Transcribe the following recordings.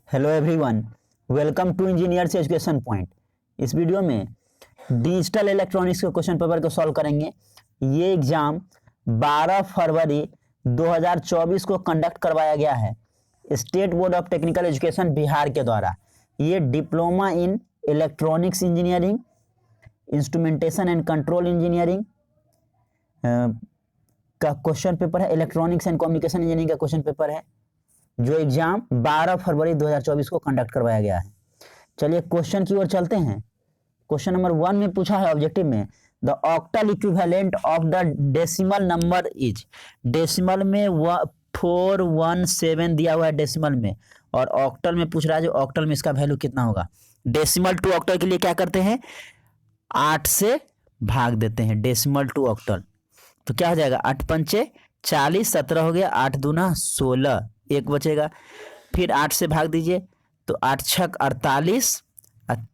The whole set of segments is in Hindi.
Hello everyone, welcome to Engineers Education Point. इस वीडियो में डिजिटल इलेक्ट्रॉनिक्स के क्वेश्चन पेपर को सॉल्व करेंगे। ये एग्ज़ाम 12 फरवरी 2024 को कंडक्ट करवाया गया है state board of technical education Bihar के द्वारा। ये diploma in electronics engineering, instrumentation and control engineering का क्वेश्चन पेपर है। इलेक्ट्रॉनिक्स एंड कम्युनिकेशन इंजीनियरिंग का क्वेश्चन पेपर है जो एग्जाम 12 फरवरी 2024 को कंडक्ट करवाया गया है। चलिए क्वेश्चन की ओर चलते हैं। क्वेश्चन नंबर 1 में पूछा है ऑब्जेक्टिव में, the octal equivalent of the decimal number is. Decimal में 417 दिया हुआ है डेसिमल में, और ऑक्टल में पूछ रहा है जो ऑक्टल में इसका वैल्यू कितना होगा। डेसिमल टू ऑक्टल के लिए क्या करते हैं, 8 से भाग देते हैं डेसिमल टू ऑक्टल। तो क्या हो जाएगा, 8 पंचे 40, 17 हो गया, 8 दूना 16, एक बचेगा। फिर 8 से भाग दीजिए तो 8 छक 48,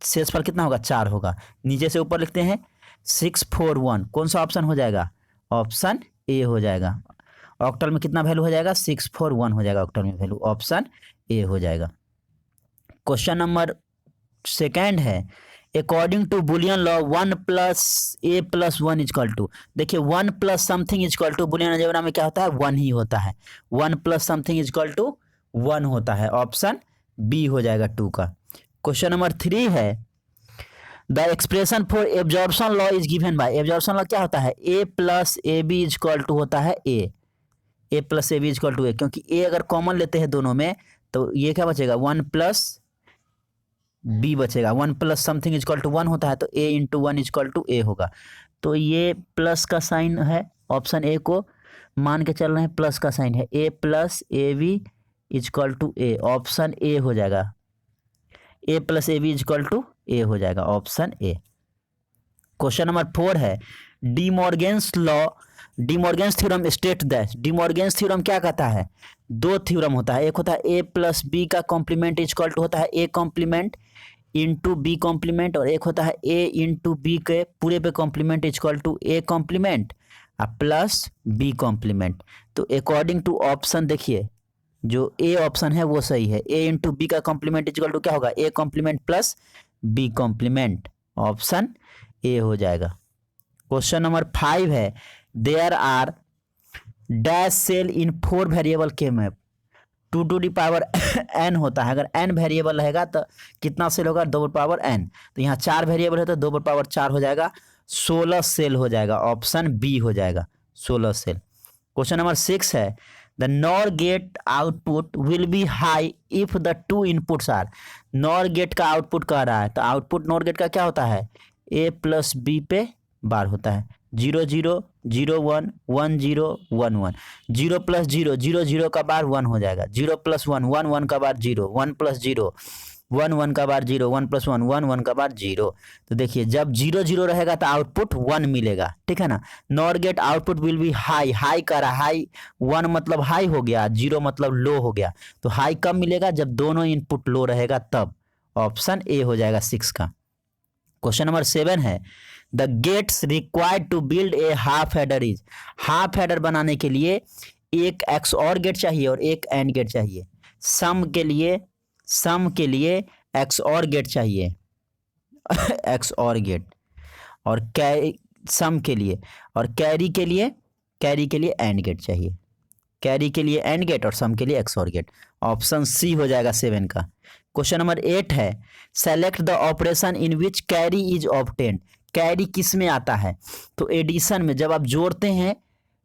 शेष पर कितना होगा, 4 होगा। नीचे से ऊपर लिखते हैं 641। कौन सा ऑप्शन हो जाएगा, ऑप्शन ए हो जाएगा। ऑक्टल में कितना वैल्यू हो जाएगा, 641 हो जाएगा ऑक्टल में वैल्यू, ऑप्शन ए हो जाएगा। क्वेश्चन नंबर 2 है, according to Boolean law 1 + a + 1 = देखिए 1 + समथिंग = बुलियन अलजेब्रा में क्या होता है, 1 ही होता है। 1 + समथिंग = 1 होता है, ऑप्शन बी हो जाएगा 2 का। क्वेश्चन नंबर 3 है, the expression for absorption law is given by. Absorption law क्या होता है, a + ab = होता है a + ab = a, क्योंकि a अगर कॉमन लेते हैं दोनों में तो ये क्या बचेगा, 1 + b बचेगा। 1 + समथिंग = 1 होता है तो a × 1 = a होगा। तो ये प्लस का साइन है, ऑप्शन ए को मान के चल रहे हैं, प्लस का साइन है, a + ab = a, option A हो जाएगा। a + ab = a हो जाएगा, ऑप्शन ए। क्वेश्चन नंबर 4 है, De Morgan's law, De Morgan's theorem state that. De Morgan's theorem क्या कहता है, 2 थ्योरम होता है। एक होता है a + b का कॉम्प्लीमेंट = होता है a complement into B complement, और एक होता है a × b के पूरे पे complement = a complement plus b complement. तो अकॉर्डिंग टू ऑप्शन देखिए जो ए ऑप्शन है वो सही है। a × b का कॉम्प्लीमेंट = क्या होगा, a complement plus b complement, option A हो जाएगा। क्वेश्चन नंबर 5 है, there are dash cell in 4 variable के मैप। 2 n होता है, अगर n वेरिएबल रहेगा तो कितना सेल होगा, 2n। तो यहाँ 4 वेरिएबल है तो 2/4 हो जाएगा, 16 सेल हो जाएगा, ऑप्शन बी हो जाएगा, 16 सेल। क्वेश्चन नंबर 6 है, the NOR gate output will be high if the 2 inputs are. NOR gate का आउटपुट कह रहा है तो आउटपुट नॉर गेट का क्या होता है, a + b पे बार होता है, 0 0 0 1 1 0 1 1, 0 + 0 0 0 का बार 1 हो जाएगा, 0 + 1 1 1 का बार 0, 1 + 0 1 1 का बार 0, 1 + 1 1 1 का बार 0। तो देखिए जब 0 0 रहेगा तो आउटपुट 1 मिलेगा, ठीक है ना। NOR gate output will be high, high का रहा, हाई 1 मतलब हाई हो गया, 0 मतलब लो हो गया। तो हाई कब मिलेगा, जब दोनों इनपुट लो रहेगा तब, ऑप्शन ए हो जाएगा 6 का। क्वेश्चन नंबर 7 है, the gates required to build a half header is. Half header बनाने के लिए एक XOR गेट चाहिए और एक AND गेट चाहिए। सम के लिए XOR गेट चाहिए XOR गेट, और कैरी सम के लिए, और कैरी के लिए AND गेट चाहिए। कैरी के लिए AND गेट और सम के लिए XOR गेट, ऑप्शन सी हो जाएगा 7 का। क्वेश्चन नंबर 8 है, select the operation in which carry is obtained. Carry किस में आता है, तो एडिशन में, जब आप जोड़ते हैं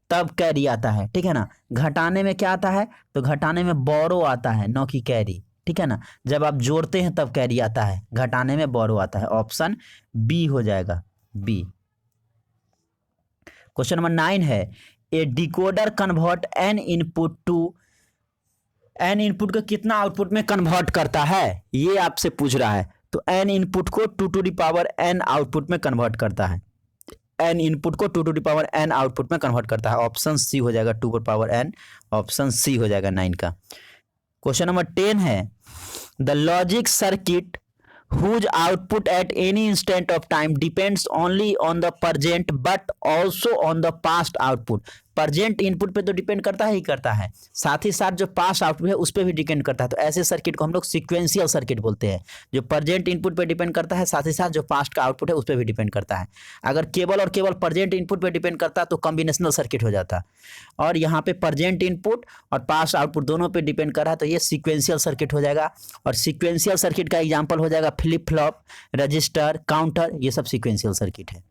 तब कैरी आता है, ठीक है ना। घटाने में क्या आता है, तो घटाने में बोरो आता है, न कि कैरी, ठीक है ना। जब आप जोड़ते हैं तब कैरी आता है, घटाने में बोरो आता है, ऑप्शन बी हो जाएगा, बी। क्वेश्चन नंबर 9 है, a decoder convert n input to, n input को कितना आउटपुट में कन्वर्ट करता है, ये आपसे पूछ रहा है। तो n इनपुट को 2n आउटपुट में कन्वर्ट करता है, n इनपुट को 2n आउटपुट में कन्वर्ट करता है, ऑप्शन सी हो जाएगा 2n, ऑप्शन सी हो जाएगा 9 का। क्वेश्चन नंबर 10 है, the logic circuit whose output at any instant of time depends only on the present but also on the past output। Present input पे तो डिपेंड करता ही करता है, साथ ही साथ जो पास्ट आउटपुट है उस पर भी डिपेंड करता है। तो ऐसे सर्किट को हम लोग सीक्वेंशियल सर्किट बोलते हैं, जो प्रेजेंट इनपुट पे डिपेंड करता है, साथ ही साथ जो पास्ट का आउटपुट है उस पर भी डिपेंड करता है। अगर केवल और केवल प्रेजेंट इनपुट पे डिपेंड करता तो कॉम्बिनेशनल सर्किट हो जाता, और यहाँ पे प्रेजेंट इनपुट और पास्ट आउटपुट दोनों पे डिपेंड कर रहा है, तो ये सीक्वेंशियल सर्किट हो जाएगा। और सीक्वेंशियल सर्किट का एग्जांपल हो जाएगा फ्लिप फ्लॉप, रजिस्टर, काउंटर, ये सब सीक्वेंशियल सर्किट है।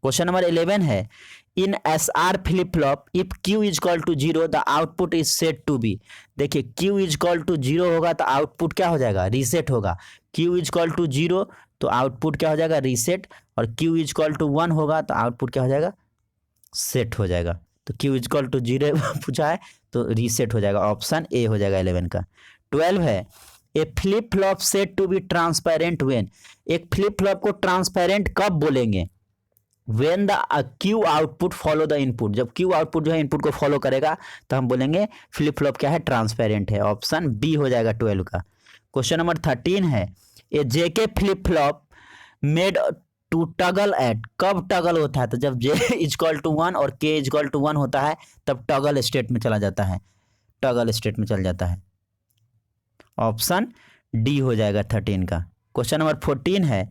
क्वेश्चन नंबर 11 है, in SR flip flop if Q is equal to 0 the output is set to be. देखिए Q इज इक्वल टू 0 होगा तो आउटपुट क्या हो जाएगा, रीसेट होगा। Q इज इक्वल टू 0 तो आउटपुट क्या हो जाएगा, रीसेट। और Q इज इक्वल टू 1 होगा तो आउटपुट क्या हो जाएगा, सेट हो जाएगा। तो Q इज इक्वल टू 0 पूछा है तो रीसेट हो जाएगा, ऑप्शन ए हो जाएगा 11 का। 12 है, a flip flop set to be transparent when. एक फ्लिप फ्लॉप को ट्रांसपेरेंट कब बोलेंगे, when the Q output follow the input. जब क्यू आउटपुट जो है इनपुट को फॉलो करेगा तो हम बोलेंगे फ्लिप फ्लॉप क्या है, ट्रांसपेरेंट है, ऑप्शन बी हो जाएगा 12 का। क्वेश्चन नंबर 13 है, a JK flip flop made to toggle at. कब टगल होता है, तो जब जे इजक्वल टू 1 और के इजक्वल टू 1 होता है तब टगल स्टेट में चला जाता है, टगल स्टेट में चल जाता है, ऑप्शन डी हो जाएगा 13 का। क्वेश्चन नंबर 14 है,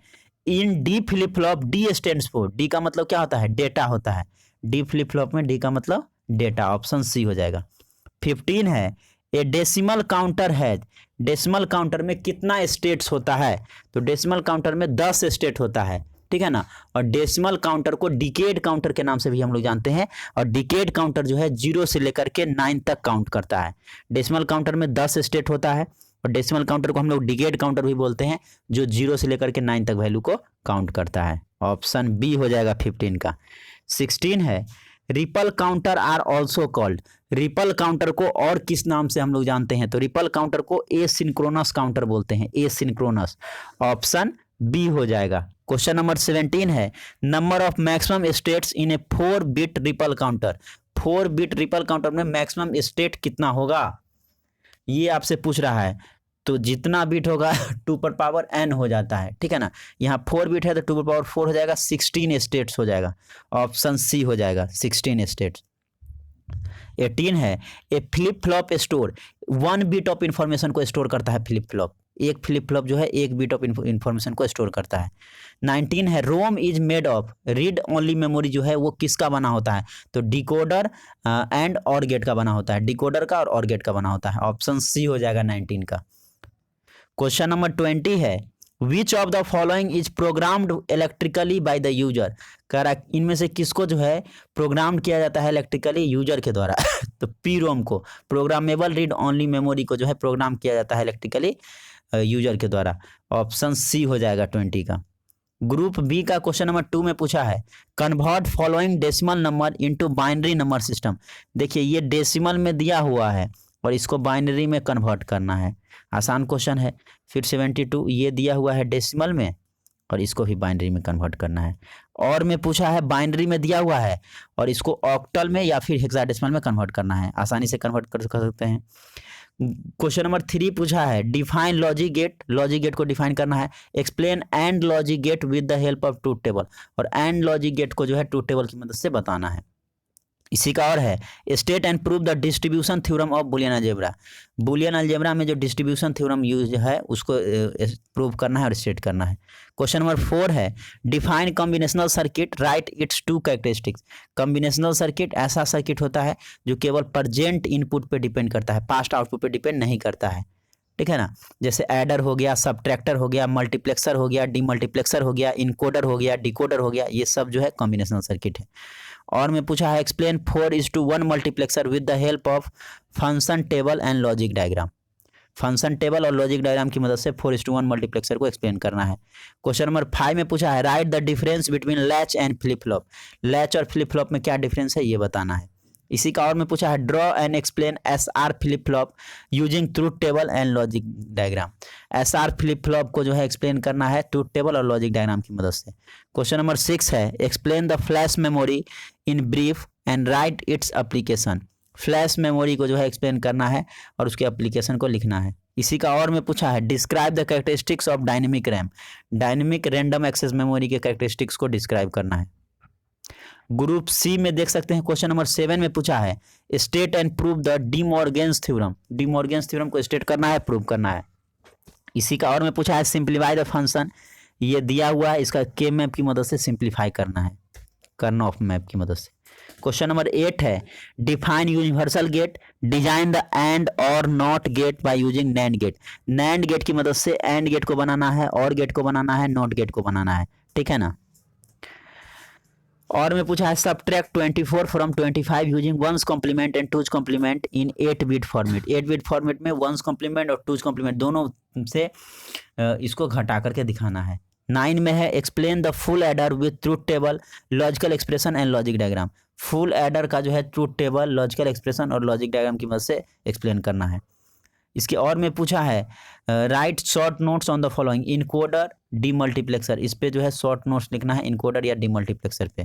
in D flip flop, D stands for, D का मतलब क्या होता है, डेटा होता है। डी फ्लिप फ्लॉप में डी का मतलब डेटा, ऑप्शन सी हो जाएगा। 15 है, ए डेसिमल काउंटर है। डेसिमल काउंटर में कितना स्टेट्स होता है, तो डेसिमल काउंटर में 10 स्टेट होता है, ठीक है ना। और डेसिमल काउंटर को डिकेड काउंटर के नाम से भी हम लोग जानते हैं, और डिकेड काउंटर जो है 0 से लेकर के 9 तक काउंट करता है। डेसिमल काउंटर में 10 स्टेट होता है, और डेसिमल काउंटर को हम लोग डिकेड काउंटर भी बोलते हैं, जो 0 से लेकर के 9 तक वैल्यू को काउंट करता है, ऑप्शन बी हो जाएगा 15 का। 16 है, ripple counter are also called. Ripple counter को और किस नाम से हम लोग जानते हैं, तो रिपल काउंटर को एसिंक्रोनस काउंटर बोलते हैं, एसिंक्रोनस, ऑप्शन बी हो जाएगा। क्वेश्चन नंबर 17 है, number of maximum states in A 4 bit ripple counter. 4 bit ripple counter में मैक्सिमम स्टेट कितना होगा, ये आपसे पूछ रहा है। तो जितना बिट होगा 2 पर पावर n हो जाता है, ठीक है ना। यहाँ 4 बिट है तो 2 पर पावर 4 हो जाएगा, 16 स्टेट्स हो जाएगा, ऑप्शन सी हो जाएगा 16 स्टेट्स। 18 है, a flip flop store 1 bit of information को स्टोर करता है। फ्लिप फ्लॉप, एक फ्लिप फ्लॉप जो है 1 बिट ऑफ इंफॉर्मेशन को स्टोर करता है। 19 है, ROM is made of read only memory जो है वो किसका बना होता है, तो डिकोडर एंड और गेट का बना होता है, डिकोडर का और गेट का बना होता है, ऑप्शन सी हो जाएगा 19 का। क्वेश्चन नंबर 20 है, which of the following is programmed electrically by the user. कह रहा है इनमें से किसको जो है प्रोग्राम किया जाता है इलेक्ट्रिकली, यूजर के द्वारा। तो पी रोम को, प्रोग्रामेबल रीड ओनली मेमोरी को जो है प्रोग्राम किया जाता है इलेक्ट्रिकली यूजर के द्वारा, ऑप्शन सी हो जाएगा 20 का। ग्रुप बी का क्वेश्चन नंबर 2 में पूछा है, convert following decimal number into binary number system. देखिए ये डेसिमल में दिया हुआ है और इसको बाइनरी में कन्वर्ट करना है, आसान क्वेश्चन है। फिर 72 ये दिया हुआ है डेसिमल में और इसको भी बाइनरी में कन्वर्ट करना है। और में पूछा है बाइनरी में दिया हुआ है और इसको ऑक्टल में या फिर हेक्साडेसिमल में कन्वर्ट करना है, आसानी से कन्वर्ट कर सकते हैं। क्वेश्चन नंबर 3 पूछा है, define logic gate, logic gate को डिफाइन करना है। Explain AND logic gate with the help of truth table, और एंड लॉजिक गेट को जो है ट्रूथ टेबल की मदद से बताना है। इसी का और है, state and prove the distribution theorem of Boolean algebra. Boolean algebra में जो डिस्ट्रीब्यूशन थ्योरम यूज है उसको प्रूव करना है और स्टेट करना है। क्वेश्चन नंबर 4 है, define combinational circuit, right it's 2 characteristics. Combinational circuit ऐसा सर्किट होता है जो केवल प्रेजेंट इनपुट पे डिपेंड करता है, पास्ट आउटपुट पे डिपेंड नहीं करता है, ठीक है ना। जैसे एडर हो गया, सबट्रैक्टर हो गया, मल्टीप्लेक्सर हो गया, डीमल्टीप्लेक्सर हो गया, इनकोडर हो गया, डिकोडर हो गया, ये सब जो है कॉम्बिनेशनल सर्किट है। और में पूछा है, explain 4:1 multiplexer with the help of function table and logic diagram. Function table और लॉजिक डायग्राम की मदद से 4:1 मल्टीप्लेक्सर को एक्सप्लेन करना है। क्वेश्चन नंबर 5 में पूछा है, right the difference between latch and flip flop. Latch और फ्लिप फ्लॉप में क्या डिफरेंस है ये बताना है। इसी का और में पूछा है, draw and explain SR flip flop using truth table and logic diagram. SR flip flop को जो है एक्सप्लेन करना है ट्रूथ टेबल और लॉजिक डायग्राम की मदद से। क्वेश्चन नंबर 6 है, explain the flash memory in brief and right its application. Flash memory को जो है एक्सप्लेन करना है और उसके एप्लीकेशन को लिखना है। इसी का और में पूछा है, describe the characteristics of dynamic RAM. Dynamic random access memory के कैरेक्टरिस्टिक्स को डिस्क्राइब करना है। ग्रुप सी में देख सकते हैं क्वेश्चन नंबर 7 में पूछा है state and prove the D Morgan's theorem. D Morgan's theorem को स्टेट करना है, प्रूव करना है। इसी का और में पूछा है सिंप्लीफाई द फंक्शन, ये दिया हुआ है, इसका के मैप की मदद से सिंप्लीफाई करना है, करना ऑफ मैप की मदद से। क्वेश्चन नंबर 8 है define universal gate, design the AND OR NOT gate by using NAND gate. NAND gate की मदद से एंड गेट को बनाना है, और गेट को बनाना है, नॉट गेट को बनाना है, ठीक है ना। और में पूछा है subtract 24 from 25 using one's complement and two's complement in 8 bit format. 8 bit format में वंस कॉम्प्लीमेंट और टूज कॉम्प्लीमेंट दोनों से इसको घटा करके दिखाना है। 9 में है explain the full adder with truth table, logical expression and logic diagram. Full adder का जो है ट्रूथ टेबल, लॉजिकल एक्सप्रेशन और लॉजिक डायग्राम की मदद से एक्सप्लेन करना है। इसके और में पूछा है write short notes on the following encoder demultiplexer. इस पे जो है शॉर्ट नोट्स लिखना है इनकोडर या डीमल्टीप्लेक्सर पे।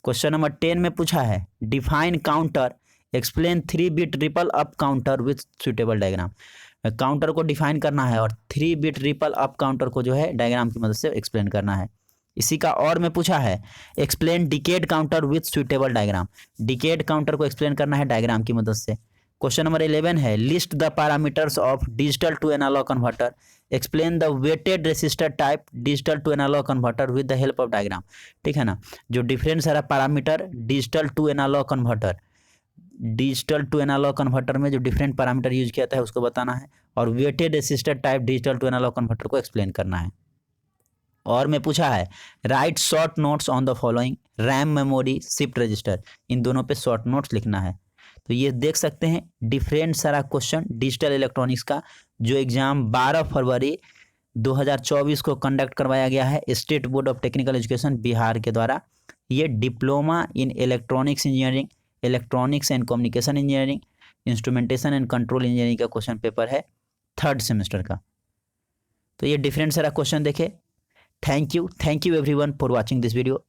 क्वेश्चन नंबर 10 में पूछा है define counter, explain 3 bit ripple up counter with suitable diagram. Counter को डिफाइन करना है और 3 बिट रिपल अप काउंटर को जो है डायग्राम की मदद से एक्सप्लेन करना है। इसी का और में पूछा है explain decade counter with suitable diagram. Decade counter को एक्सप्लेन करना है डायग्राम की मदद से। क्वेश्चन नंबर 11 है list the parameters of digital to analogue converter, explain the weighted resistor type digital to analogue converter with the help of diagram, ठीक है ना। जो डिफरेंस है parameter digital to analogue converter, digital to analogue converter में जो डिफरेंट पैरामीटर यूज किया था है उसको बताना है, और weighted resistor type digital to analogue converter को एक्सप्लेन करना है। और में पूछा है write short notes on the following RAM memory shift register, इन दोनों पे शॉर्ट नोट्स लिखना है। तो ये देख सकते हैं डिफरेंट सारा क्वेश्चन डिजिटल इलेक्ट्रॉनिक्स का जो एग्जाम 12 फरवरी 2024 को कंडक्ट करवाया गया है state board of technical education Bihar के द्वारा। ये diploma in electronics engineering, electronics and communication engineering, instrumentation and control engineering का क्वेश्चन पेपर है 3rd सेमेस्टर का। तो ये डिफरेंट सारा क्वेश्चन देखे। Thank you everyone for watching this video.